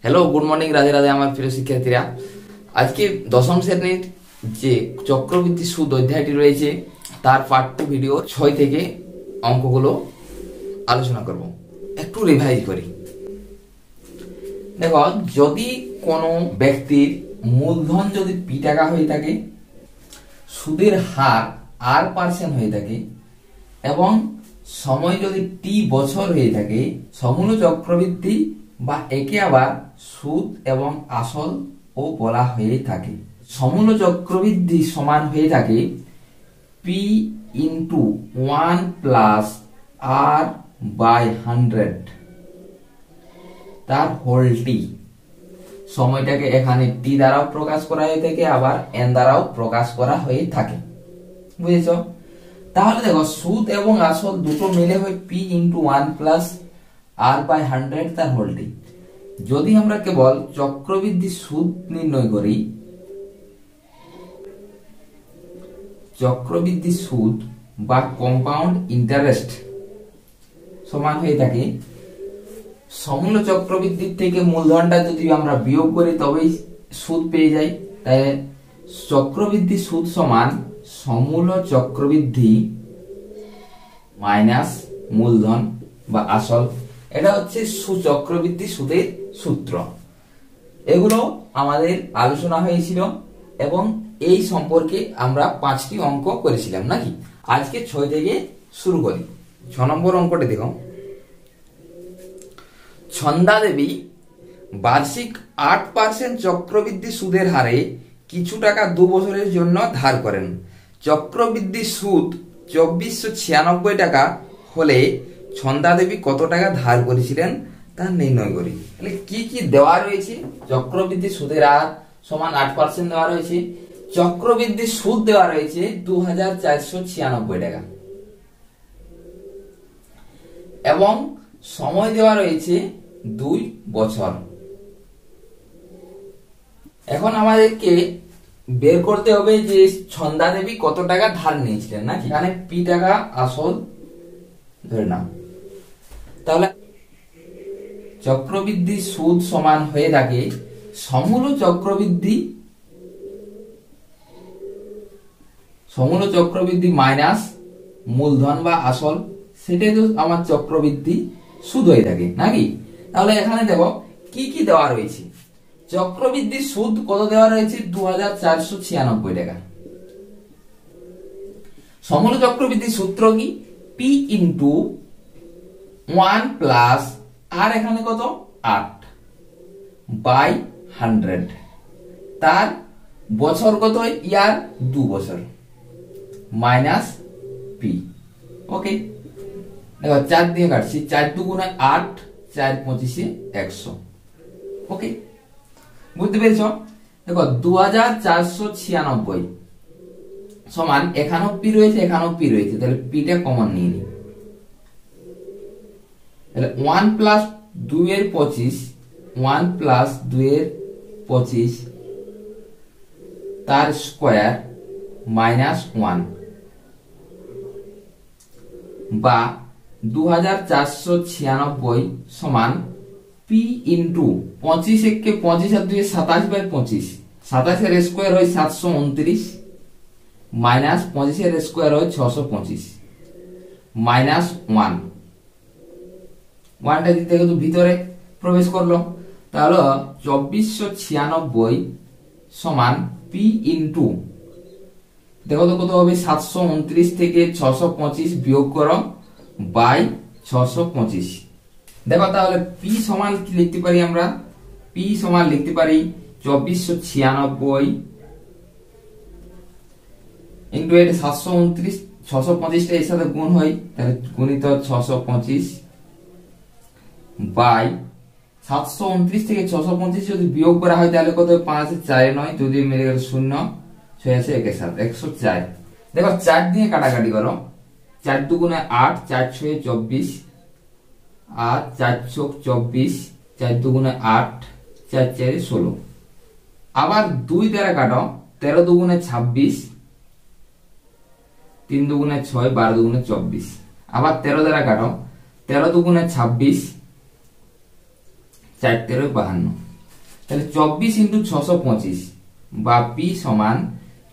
Hello, good morning, Radhe Radhe আমার প্রিয় শিক্ষার্থীরা। আজকে দশম শ্রেণীর যে চক্রবৃদ্ধি সুদ অধ্যায়টি রয়েছে তার পার্ট 2 ভিডিও 6 থেকে অঙ্কগুলো আলোচনা করব। একটু রিভাইজ করি। দেখো, যদি কোনো ব্যক্তির মূলধন যদি পি টাকা হয়ে থাকে, সুদের হার R% হয়ে থাকে এবং সময় যদি টি বছর হয়ে থাকে, সমূল চক্রবৃদ্ধি বা একে আবার সুদ এবং আসল ও বলা হয়ে থাকে। সমূল চক্রবৃদ্ধি সমান হয়ে থাকে P into 1 plus R by 100 তার হোল টি। সময়টাকে এখানে টি দ্বারাও প্রকাশ করা হয়ে থাকে, আবার এন দ্বারাও প্রকাশ করা হয়ে থাকে। বুঝেছ? তাহলে দেখো, সুদ এবং আসল দুটো মিলে হয় P into 1 plus R by 100 তার হোল টি। যদি আমরা কেবল চক্রবৃদ্ধি সুদ নির্ণয় করি, চক্রবৃদ্ধি সুদ বা কম্পাউন্ড ইন্টারেস্ট সমান হয়ে থাকে সমূল চক্রবৃদ্ধির থেকে মূলধনটা যদি আমরা বিয়োগ করি তবেই সুদ পেয়ে যাই। তাই চক্রবৃদ্ধি সুদ সমান সমূল চক্রবৃদ্ধি মাইনাস মূলধন বা আসল। এটা হচ্ছে চক্রবৃদ্ধি সুদের সূত্র। এগুলো আমাদের আলোচনা হয়েছিল এবং এই সম্পর্কে আমরা 5টি অঙ্ক করেছিলাম নাকি। আজকে 6 থেকে শুরু করি। 6 নম্বর অঙ্কটা দেখো। ছন্দা দেবী বার্ষিক 8% চক্রবৃদ্ধি সুদের হারে কিছু টাকা 2 বছরের জন্য ধার করেন। চক্রবৃদ্ধি সুদ 2496 টাকা হলে ছন্দা দেবী কত টাকা ধার করেছিলেন তা নির্ণয় করি। তাহলে কি কি দেওয়া রয়েছে? চক্রবৃদ্ধি সুদের হার সমান 8% দেওয়া রয়েছে, চক্রবৃদ্ধি সুদ দেওয়া রয়েছে 2496 টাকা এবং সময় দেওয়া রয়েছে 2 বছর। এখন আমাদেরকে বের করতে হবে যে ছন্দা দেবী কত টাকা ধার নিয়েছিলেন নাকি। এখানে পি টাকা আসল ধরে নাও। তাহলে চক্রবৃদ্ধি সুদ সমান হয়ে থাকে সমূল চক্রবৃদ্ধি মাইনাস মূলধন বা আসল, সেটাই তো আমার চক্রবৃদ্ধি সুদ হয়ে থাকে নাকি। তাহলে এখানে দেখো কি কি দেওয়া রয়েছে। চক্রবৃদ্ধি সুদ কত দেওয়া রয়েছে? 2496 টাকা। সমূল চক্রবৃদ্ধি সূত্র কি? পি ইন্টু 1 প্লাস আর এখানে কত 8 বাই 100 তার বছর কত? ইয়ার 2 বছর মাইনাস পি। ওকে, দেখো 4 দিয়ে কাটছি, 4 দুগুণে 8, 4 পঁচিশে 100। ওকে, বুঝতে পেরেছ? দেখো 2496 সমান এখানেও পি রয়েছে, এখানেও পি রয়েছে, তাহলে পিটা কমন নিয়ে নিই। তাহলে 1 প্লাস 2 এর 25, 1 প্লাস 2 এর 25 তার স্কোয়ার মাইনাস 1 বা 2496 সমান পি ইন্টু 25 একে 25 আর 2 27 বাই 25, 27 এর স্কোয়ার হয় 729 মাইনাস 25 এর স্কোয়ার হয় 625 মাইনাস 1। 1টা দিতে কিন্তু ভিতরে প্রবেশ করলো। তাহলে 2496 সমান পি ইন্টু, দেখো তো কত হবে? 729 থেকে 625 বিয়োগ করো বাই 625। দেখো তাহলে পি সমান কি লিখতে পারি আমরা? পি সমান লিখতে পারি 2496 ইন্টু এটা 729, 625টা এর সাথে গুণ হয়, তাহলে গুণিত 625 বাই 729 থেকে 625 যদি বিয়োগ করা হয় তাহলে কত? 5 এ 4 9, যদি মিলে গেল 0, 6 আছে 1 এর সাথে 104। দেখো 4 দিয়ে কাটাকাটি করো, 4 দুগুণে 8, 4 6 24 আর 4 চোখ 24, 4 দুগুণে 8, 4 4 16। আবার 2 দ্বারা কাটো, 13 দুগুণে 26, 3 দুগুণে 6, 12 দুগুণে 24। আবার 13 দ্বারা কাটো, 13 দুগুণে 26, 4 13 52। তাহলে 24 ইন্টু 625 বা পি সমান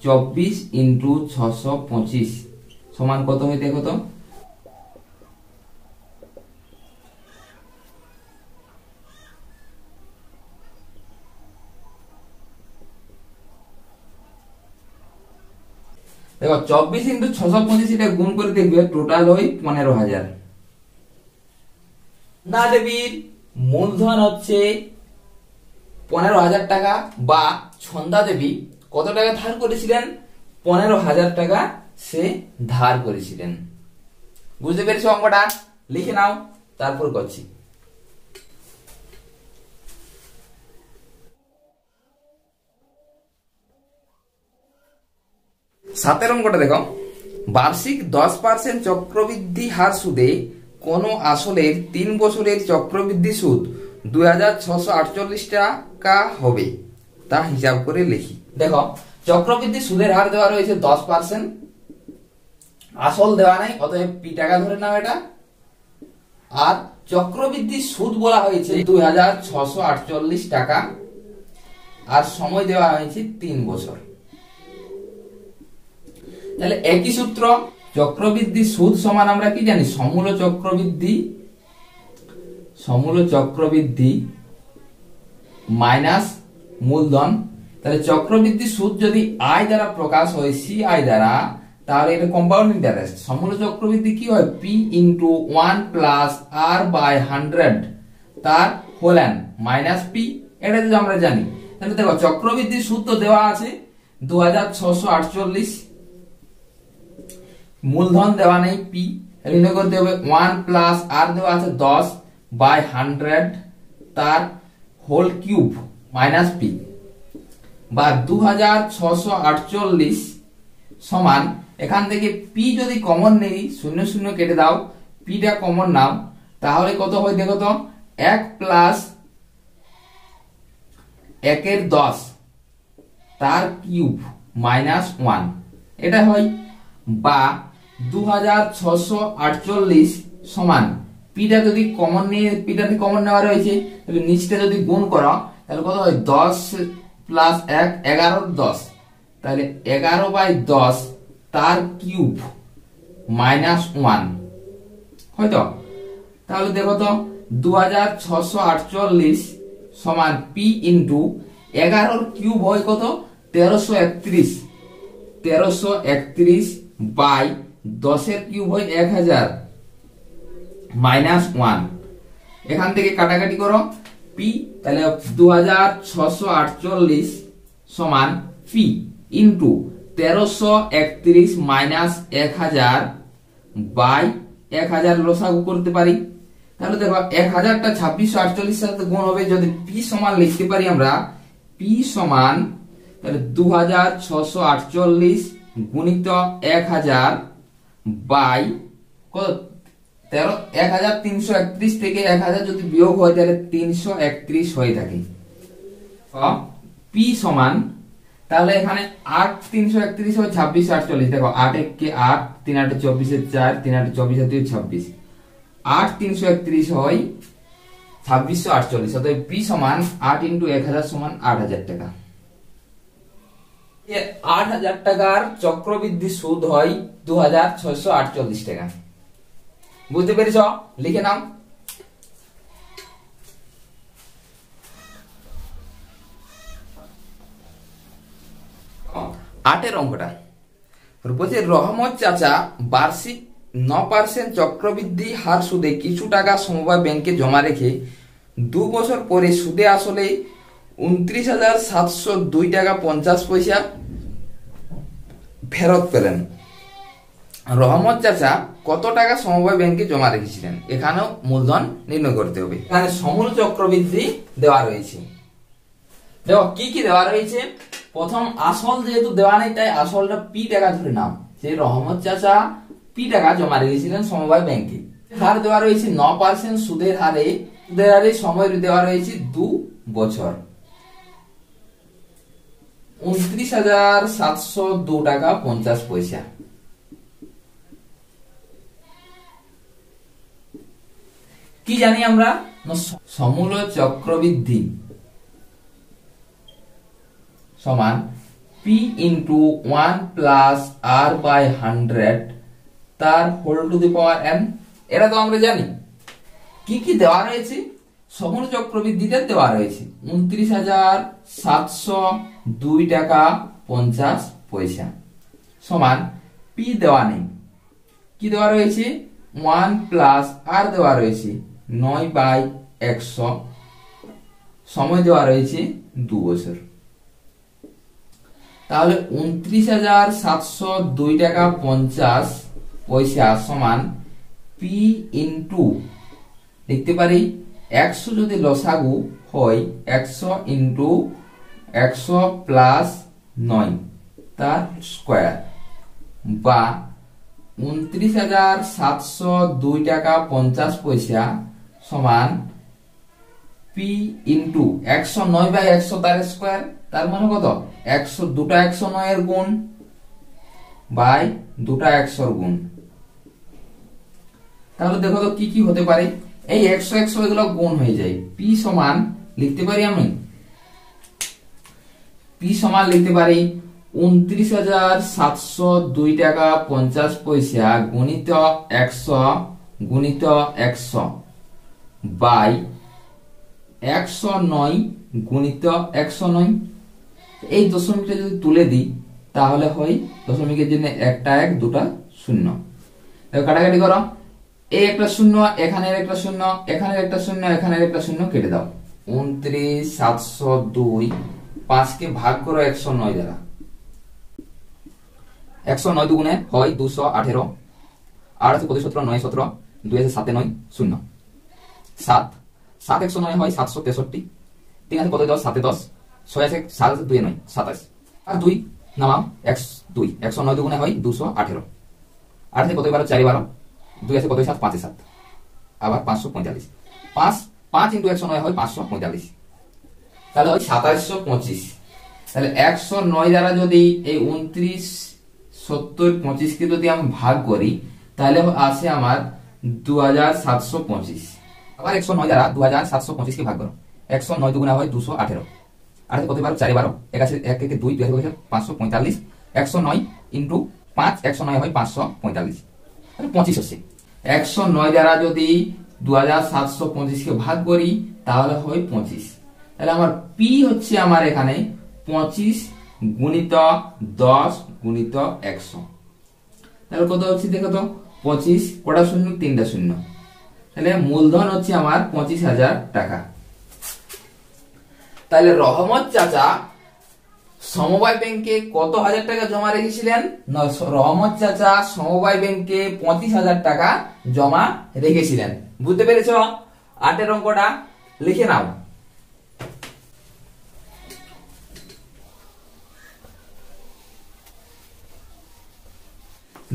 24 ইন্টু 625 সমান কত হয় দেখো তো। দেখো 24 ইন্টু 625 এটা গুণ করে দেখবে টোটাল হয় 15,000। না দেবীর মূলধন হচ্ছে 15,000 টাকা, বা ছন্দা দেবী কত টাকা ধার করেছিলেন? 15,000 টাকা সে ধার করেছিলেন। বুঝতে পেরেছো অঙ্কটা? লিখে নাও, তারপর করছি। সাতের অঙ্কটা দেখো, বার্ষিক 10% চক্রবৃদ্ধি হার সুদে কোন আসলের 3 বছরের চক্রবৃদ্ধি সুদ 2,648 টাকা হবে, তা হিসাব করে লিখি। দেখো চক্রবৃদ্ধি সুদের হার দেওয়া রয়েছে 10%, আসল দেওয়া নাই, অতএব পি টাকা ধরে নাও এটা। আর চক্রবৃদ্ধি সুদ বলা হয়েছে 2,648 টাকা, আর সময় দেওয়া হয়েছে 3 বছর। তাহলে একই সূত্র, চক্রবৃদ্ধি সুদ সমান আমরা কি জানি? সমূল চক্রবৃদ্ধি মাইনাস মূলধন। তাহলে চক্রবৃদ্ধি সুদ যদি আই দ্বারা প্রকাশ হয়, সি আই দ্বারা, তাহলে এটা কম্পাউন্ড ইন্টারেস্ট। সমূল চক্রবৃদ্ধি কি হয়? P into 1 plus R by 100 তার হোল এন মাইনাস পি, এটা তো আমরা জানি। তাহলে দেখো চক্রবৃদ্ধি সুদ তো দেওয়া আছে 2,648, মূলধন দেওয়া নেই পি, নির্ণয় করতে হবে 1 প্লাস আর দেওয়া আছে 10 বাই 100 তার হোল কিউব মাইনাস পি, বা 2,648 সমান, এখান থেকে পি যদি কমন নেই, 0 0 কেটে দাও, পিটা কমন নাও, তাহলে কত হয় দেখো তো? 1 প্লাস 1 এর 10 তার কিউব মাইনাস 1, এটা হয়। বা 2,648 সমান, পিটা যদি কমন নিয়ে, পিটাতে কমন নেওয়া রয়েছে, তাহলে নিচটা যদি গুণ করো তাহলে কত হয়? 10 প্লাস 1 11 10, তাহলে 11/10 তার কিউব মাইনাস 1 হয়তো। তাহলে দেখো তো 2,648 সমান পি ইন্টু 11 কিউব হয় কত? 1331, 1331 বাই 10 এর কিউব হয় 1000 মাইনাস 1, এখান থেকে কাটাকাটি করো পি, তাহলে 2,648 সমান পি ইন্টু 1331 মাইনাস 1000 বাই 1000 লসাগু করতে পারি। তাহলে দেখো 1000টা 2648 সাথে গুণ হবে, যদি পি সমান লিখতে পারি আমরা পি সমান, তাহলে 2,648 গুণিত 1000 বাই কত? 1331 থেকে 1000 যদি বিয়োগ হয় তাহলে 331 হয়ে থাকে। পি সমান, তাহলে এখানে 8 331 হয় 2648, দেখো 8 1 কে 8, 3 8 24 4, 3 8 24 26, 8 331 হয় 2648, অতএব পি সমান 8 ইন্টু 1000 সমান 8000 টাকা। 8000 টাকার চক্রবৃদ্ধি সুদ হয় 2,648 টাকা। বুঝতে পেরেছ? লিখে নাও। আটের অঙ্কটা বলছে, রহমত চাচা বার্ষিক 9% চক্রবৃদ্ধি হার সুদে কিছু টাকা সমবায় ব্যাংকে জমা রেখে 2 বছর পরে সুদে আসলে 29,702 টাকা 50 পয়সা ফেরত পেলেন। রহমত চাচা কত টাকা সমবায় ব্যাংকে জমা রেখেছিলেন? এখানেও মূলধন নির্ণয় করতে হবে। এখানে সমূল চক্রবৃদ্ধি দেওয়া রয়েছে। দেখো কি কি দেওয়া রয়েছে। প্রথম, আসল যেহেতু দেওয়া নেই তাই আসলটা পি টাকা ধরে নাও। সেই রহমত চাচা পি টাকা জমা রেখেছিলেন সমবায় ব্যাংকে। হার দেওয়া রয়েছে 9% সুদের হারে, সময় দেওয়া রয়েছে 2 বছর, 29,702 টাকা 50 পয়সা। কি জানি আমরা? সমূল চক্রবৃদ্ধি সমান P into 1 plus R by 100 তার whole to the power n। এটা তো আমরা জানি। কি কি দেওয়া রয়েছে? সমগ্র চক্রবৃদ্ধিতে দেওয়া রয়েছে 29,702 টাকা 50 পয়সা সমান পি দেওয়া নেই। কি দেওয়া রয়েছে? 1 প্লাস আর দেওয়া রয়েছে 9/100, সময় দেওয়া রয়েছে 2 বছর। তাহলে 29,702 টাকা 50 পয়সা সমান পি ইন্টু, লিখতে পারি 100 যদি লসাগু হয় 100 ইন্টু 100 প্লাস 9 তার স্কয়ার, বা 29,702 টাকা 50 পয়সা সমান পি ইন্টু 109/100 তার স্কয়ার, তার মানে কত? 100 দুটা 109 এর গুণ বাই দুটা 100 এর গুণ। তাহলে দেখো তো কি কি হতে পারে। এই 100 100 এগুলো গুণ হয়ে যায়। পি সমান লিখতে পারি আমি, পি সমান লিখতে পারি 29,702 টাকা 50 পয়সা গুণিত 100 গুণিত 100 বাই 109 গুণিত 109। এই দশমিকটা যদি তুলে দিই তাহলে হয় দশমিকের জন্য একটা 1 দুটা 0। কাটাকাটি করো, এই একটা 0 এখানের একটা 0 এখানের একটা 0 এখানের একটা 0 কেটে দাও। 29,702 5 কে ভাগ করো 109 দ্বারা। 109 দুগুণে হয় 218, 8 আছে 17 9 17, 2 আছে 7 9 0, 7 7 109 হয় 763, 3 আছে 10 7 10, 6 আছে 7 আছে 2 9 27, আর 2 নামাও 2 109 দুগুণে হয় 218, 8 আছে 4 12, 2 আছে 7 5 7, আবার 545, 5 5 ইনটু 109 হয় 545, তাহলে হয় 2725। তাহলে 109 দ্বারা যদি এই 29 70 25 কে যদি আমি ভাগ করি তাহলে আসে আমার 2725। আবার 109 দ্বারা 2725 কে ভাগ করো, 109 দুগুণা হয় 218, 8 কত 12 4 12, 1 আছে 1 1 2 2 আছে 545, 109 ইনটু 5 109 হয় 545, তাহলে 25 হচ্ছে। 109 দ্বারা যদি 2725 কে ভাগ করি তাহলে হয় 25। তাহলে আমার পি হচ্ছে আমার এখানে 25 গুণিত 10 গুণিত 100। তাহলে কত হচ্ছে দেখো তো, 25 কটা শূন্য? 3টা শূন্য। তাহলে মূলধন হচ্ছে আমার 25,000 টাকা। তাহলে রহমত চাচা সমবায় ব্যাংকে কত হাজার টাকা জমা রেখেছিলেন? রহমত চাচা সমবায় ব্যাংকে 25,000 টাকা জমা রেখেছিলেন। বুঝতে পেরেছ? 8 অঙ্কটা লিখে নাও।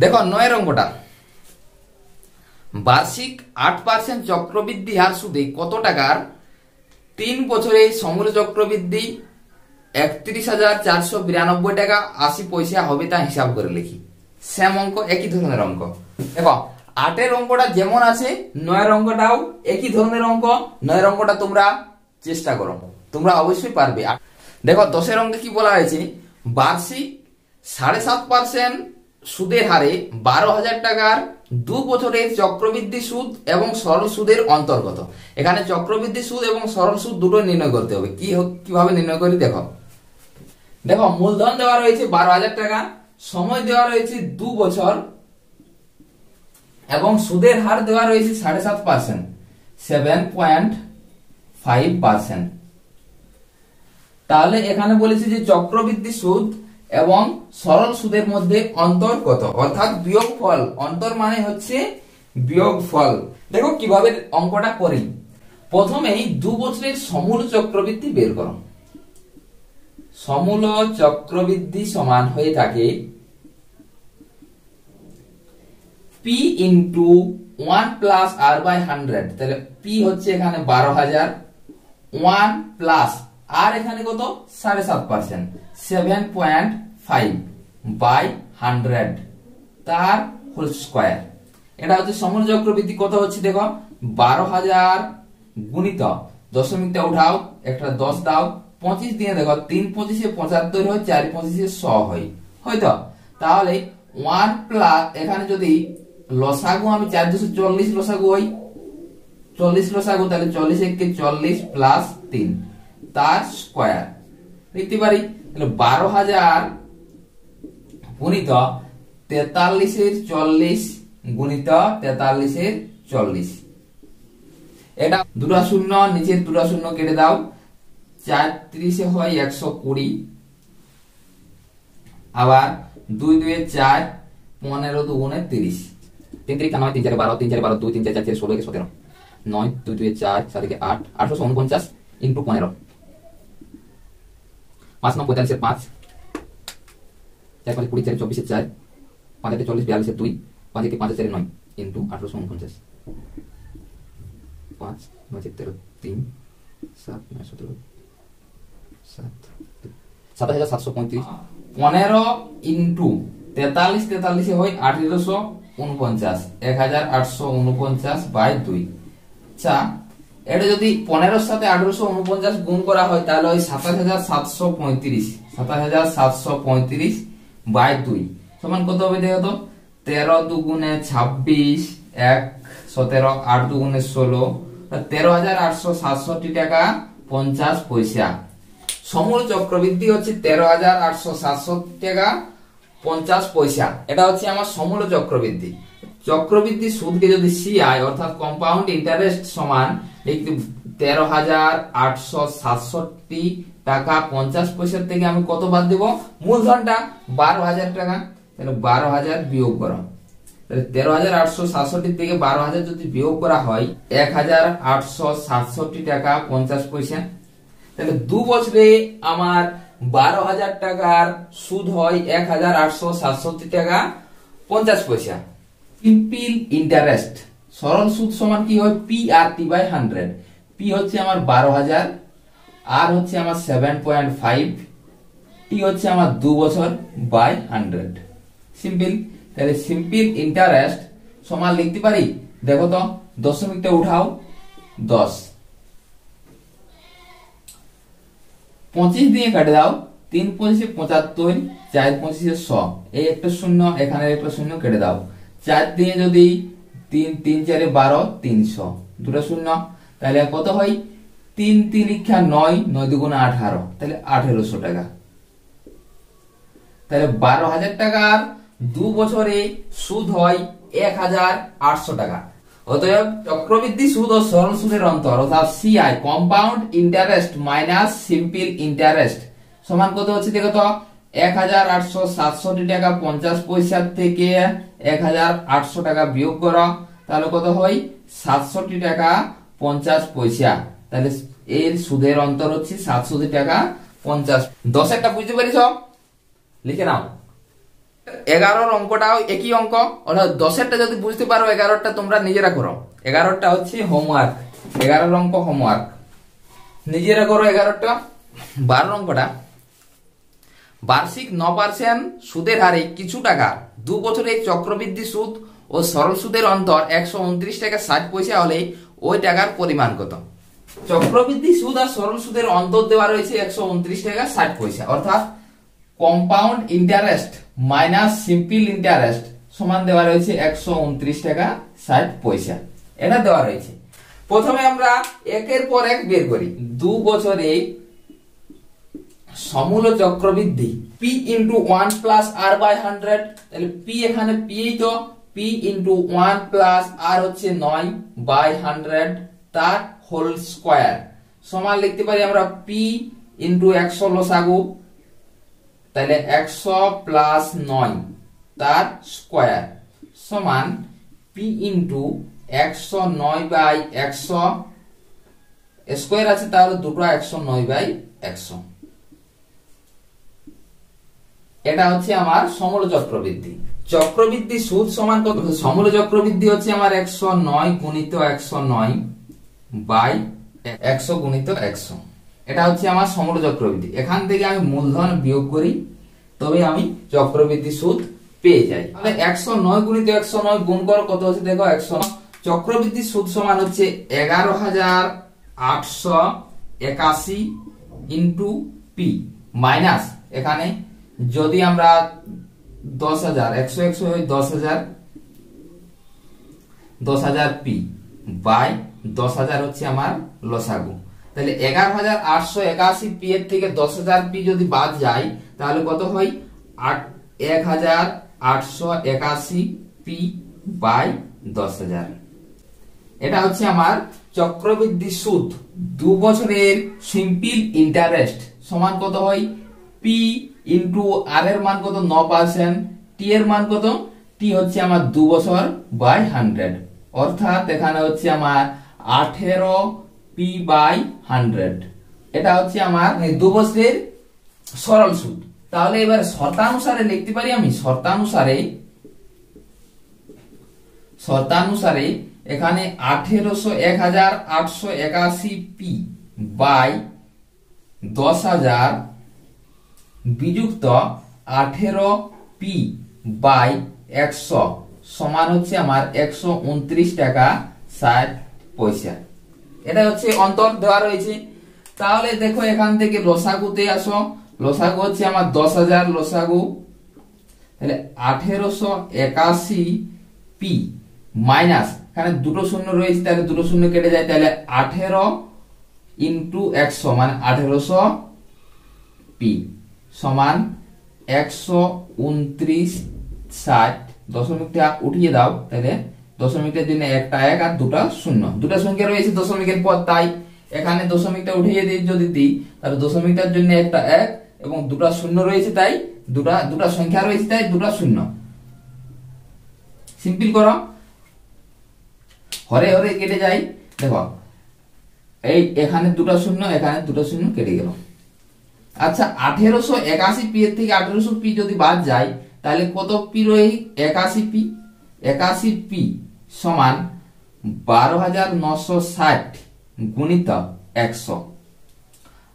দেখো 9 অঙ্কটা, বার্ষিক 8% চক্রবৃদ্ধি হার সুদে কত টাকার 3 বছরে সমূল চক্রবৃদ্ধি 31,492 টাকা 80 পয়সা হবে তা হিসাব করে লিখি। সেম অঙ্ক, একই ধরনের অঙ্ক। দেখো 8 অঙ্কটা যেমন আছে 9 অঙ্কটাও একই ধরনের অঙ্ক। 9 অঙ্কটা তোমরা চেষ্টা করো, তোমরা অবশ্যই পারবে। দেখো 10 অঙ্কে কি বলা হয়েছে, বার্ষিক 7.5% সুদের হারে 12,000 টাকার 2 বছরের চক্রবৃদ্ধি সুদ এবং সরল সুদের অন্তর্গত। এখানে চক্রবৃদ্ধি সুদ এবং সরল সুদ দুটো নির্ণয় করতে হবে। কিভাবে নির্ণয় করি দেখো। দেখো মূলধন দেওয়া রয়েছে 12,000 টাকা, সময় দেওয়া রয়েছে 2 বছর এবং সুদের হার দেওয়া রয়েছে 7.5%, 7.5%। তাহলে এখানে বলেছে যে চক্রবৃদ্ধি সুদ এবং সরল সুদের মধ্যে অন্তর কত, অর্থাৎ বিয়োগফল। অন্তর মানে হচ্ছে বিয়োগফল। দেখো কিভাবে অঙ্কটা করি। প্রথমেই 2 বছরের সমূল চক্রবৃদ্ধি বের করো। সমূল চক্রবৃদ্ধি সমান হয়ে থাকে P into 1 plus R by 100। তাহলে পি হচ্ছে এখানে 12,000, 1 প্লাস আর এখানে কত 7.5%, 7.5 বাই 100 তার হোল স্কয়ার। এটা হচ্ছে সমূল চক্রবৃদ্ধি। কত হচ্ছে দেখো, 12,000 গুণিত দশমিকটা উঠাও, একটা 10 দাও, 25 দিয়ে দেখো 3 25 75 হয়, 4 25 100 হয়, হয়তো। তাহলে 1 প্লাস এখানে যদি লসাগু আমি 4 240 লসাগু হয়, 40 লসাগু, তাহলে 40 কে 40 প্লাস 3 তার স্কয়ার লিখতে পারি। তাহলে 12000 গুণিত 43 এর 40 গুণিত 43 এর 40। এটা দুটো শূন্য, নিচের দুটো শূন্য কেটে দাও, 4 30 হয় 120, আবার 2 2 4 15 2 গুণে 30, 3 3 9 3 4 12 3 4 12 2 3 4 4 16 17 9 2 2 4 7 8 849 ইনটু 15, 5 9 45 5 4 5 20 4 24 4 5 40 42 2 5 5 4 9 ইনটু 849, 5 9 13 3 7 9 17 7735, 15 ইনটু 43 43 হয় 1849, 1849 বাই 2। আচ্ছা, এটা যদি 15 এর সাথে 1849 গুণ করা হয় তাহলে হয় 27735, 27735 বাই 2 সমান কত হবে দেখো তো? 13 দুগুণে 26, 1 17, 8 দুগুণে 16, 13867 টাকা 50 পয়সা। সমূল চক্রবৃদ্ধি হচ্ছে 13867 টাকা 50 পয়সা। এটা হচ্ছে আমার সমূল চক্রবৃদ্ধি। চক্রবৃদ্ধি সুদকে যদি সিআই অর্থাৎ কম্পাউন্ড ইন্টারেস্ট সমান 13867 টাকা 50 পয়সার থেকে আমি কত বাদ দেব? মূলধনটা 12000 টাকা, তাহলে 12000 বিয়োগ করো। তাহলে 13867 থেকে 12000 যদি বিয়োগ করা হয় 10867 টাকা 50 পয়সা। তাহলে 2 বছরে আমার 12000 টাকার সুদ হয় 10867 টাকা 50 পয়সা। সিম্পল ইন্টারেস্ট সরল সুদ সমান কি হয়? P R T by 100। P হচ্ছে আমার 12000, আর হচ্ছে আমার 7.5, টি হচ্ছে আমার 2 বছর বাই 100। সিম্পল। তাহলে সিম্পল ইন্টারেস্ট সমান লিখতে পারি, দেখো তো দশমিকটা উঠাও, 10, 25 দিয়ে কাটে দাও, 3 25 75, 4 25 100, এই একটা শূন্য এখানে একটা শূন্য কেটে দাও। 4 দিয়ে যদি 3 3 4 12 300, দুটো শূন্য, তাহলে কত হয়? 3 3 লিখা 9, 9 দুগুণে 18, তাহলে 1800 টাকা। তাহলে 12000 টাকার 2 বছরে সুদ হয় 1800 টাকা। অতএব চক্রবৃদ্ধি সুদ ও সরল সুদের অন্তর অর্থাৎ CI compound interest minus simple interest সমান কত হচ্ছে দেখো তো? 10867 টাকা 50 পয়সা থেকে 1800 টাকা বিয়োগ করো, তাহলে কত হয়? 67 টাকা 50 পয়সা। তাহলে এর সুদের অন্তর হচ্ছে 67 টাকা 50। 10 একটা বুঝতে পারিস? লিখে নাও। 11 অঙ্কটাও একই অঙ্ক, অর্থাৎ 10টা যদি বুঝতে পারো 11টা তোমরা নিজেরা করো। 11টা হচ্ছে হোমওয়ার্ক, 11 অঙ্ক হোমওয়ার্ক নিজেরা করো। 11টা 12 অঙ্কটা বার্ষিক 9% সুদের হারে কিছু টাকা 2 বছরে চক্রবৃদ্ধি সুদ ও সরল সুদের অন্তর 129 টাকা 60 পয়সা হলে ওই টাকার পরিমাণ কত? চক্রবৃদ্ধি সুদ আর সরল সুদের অন্তর দেওয়া রয়েছে 129 টাকা 60 পয়সা, অর্থাৎ compound interest minus simple interest সমান দেওয়া রয়েছে 129 টাকা 60 পয়সা। এটা দেওয়া রয়েছে। প্রথমে আমরা একের পর এক বের করি। 2 বছরে সমূল চক্রবৃদ্ধি p into 1 plus r by 100, তাহলে p এখানে p তো p ইনটু 1 প্লাস r হচ্ছে 9 বাই 100 তার হোল স্কয়ার সমান লিখতে পারি আমরা p ইনটু 100 লসাগু, তাহলে 100 প্লাস 9 তার স্কয়ার সমান p ইনটু 109 বাই 100 স্কয়ার আছে, তাহলে দুটো 109 বাই 100। এটা হচ্ছে আমার সমূল চক্রবৃদ্ধি। চক্রবৃদ্ধি সুদ সমান কত? সমূল চক্রবৃদ্ধি হচ্ছে আমার 109 গুণিত 109 বাই 100 গুণিত 100। এটা হচ্ছে আমার সমূল চক্রবৃদ্ধি। এখান থেকে আমি মূলধন বিয়োগ করি, তবে আমি চক্রবৃদ্ধি সুদ পেয়ে যাই। তাহলে 109 গুণিত 109 গুণ করো, কত হচ্ছে দেখো 109। চক্রবৃদ্ধি সুদ সমান হচ্ছে 11881 ইন্টু পি মাইনাস এখানে যদি আমরা 10,000 100 হয় 10,000 পি বাই 10,000 হচ্ছে আমার লসাগু। তাহলে 11,881 পি এর থেকে 10,000 পি যদি বাদ যায় তাহলে কত হয় 1,881 পি বাই 10,000। এটা হচ্ছে আমার চক্রবৃদ্ধি সুদ 2 বছরের সিম্পল ইন্টারেস্ট সমান কত হয় পি ইন্টু আর এর মান কত 9%, টি এর মান কত, টি হচ্ছে আমার 2 বছর বাই 100, অর্থাৎ এখানে হচ্ছে আমার 18 পি বাই 100। এটা হচ্ছে আমার 2 বছরের সরল সুদ। তাহলে এবার শর্তানুসারে লিখতে পারি আমি, শর্তানুসারে এখানে 1,881 পি বাই 10,000 বিযুক্ত 18 পি বাই 100 সমান হচ্ছে আমার 129 টাকা 60 পয়সা। এটা হচ্ছে অন্তর দেওয়া রয়েছে। তাহলে দেখো এখান থেকে লসাগুতে আসো, লসাগু হচ্ছে আমার 10,000 লসাগু, তাহলে 1,881 পি মাইনাস এখানে দুটো শূন্য রয়েছে তাহলে দুটো শূন্য কেটে যায়, তাহলে 18 ইন্টু 100 মানে 1800 পি সমান 129.60। দশমিকটা উঠিয়ে দাও, তাহলে দশমিকের জন্য একটা 1 আর দুটা শূন্য, দুটা সংখ্যা রয়েছে দশমিকের পর, তাই এখানে দশমিকটা উঠিয়ে দিই যদি দিই তাহলে দশমিকটার জন্য একটা 1 এবং দুটা শূন্য রয়েছে তাই দুটা সংখ্যা রয়েছে তাই দুটা শূন্য। সিম্পল করো, হরে হরে কেটে যাই। দেখো এই এখানে দুটা শূন্য এখানে দুটা শূন্য কেটে গেল। আচ্ছা 1,881 পি এর থেকে 1800 পি যদি বাদ যায় তাহলে কত পি রয়ে 81 পি, 81 পি সমান 12,960 গুণিত 100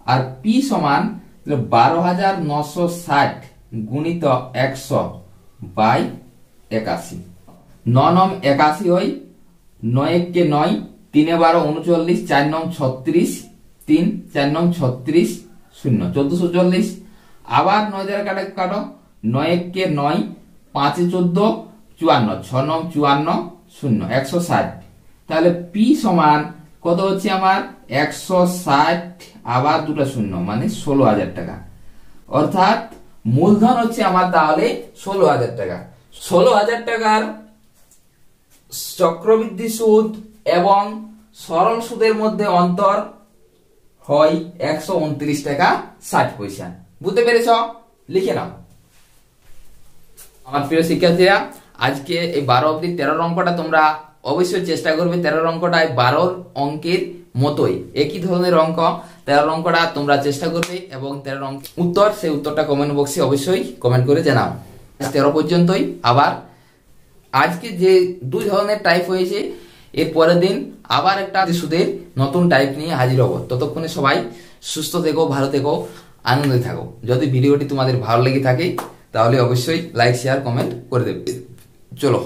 আর পি সমান 12,960 গুণিত 100 বাই 81। 9 9 81 হয়, 9 1 কে 9, 3 12 39, 4 9 36, 3 4 9 36 0 1440। আবার 9 দ্বারা কাটো, 9 1 কে 9, 5 14 54, 6 9 54 0 160। তাহলে পি সমান কত হচ্ছে আমার 160 আবার দুটো শূন্য মানে 16,000 টাকা, অর্থাৎ মূলধন হচ্ছে আমার তাহলে 16,000 টাকা। 16,000 টাকার চক্রবৃদ্ধি সুদ এবং সরল সুদের মধ্যে অন্তর হয় 129 টাকা 60 পয়সা। বুঝতে পেরেছ? লিখে নাও। আমার প্রিয় শিক্ষার্থীরা, আজকে এই 12 অবধি 13 অঙ্কটা তোমরা অবশ্যই চেষ্টা করবে। 13 অঙ্কটা 12 অঙ্কের মতোই একই ধরনের অঙ্ক, 13 অঙ্কটা তোমরা চেষ্টা করবে এবং 13 অঙ্ক উত্তর সেই উত্তরটা কমেন্ট বক্সে অবশ্যই কমেন্ট করে জানাও। 13 পর্যন্তই। আবার আজকে যে দুই ধরনের টাইপ হয়েছে এর পরের দিন আবার একটা সুদের নতুন টাইপ নিয়ে হাজির হব। ততক্ষণে সবাই সুস্থ থেকো, ভালো থেকো, আনন্দে থাকো। যদি ভিডিওটি তোমাদের ভালো লেগে থাকে তাহলে অবশ্যই লাইক শেয়ার কমেন্ট করে দেবে। চলো।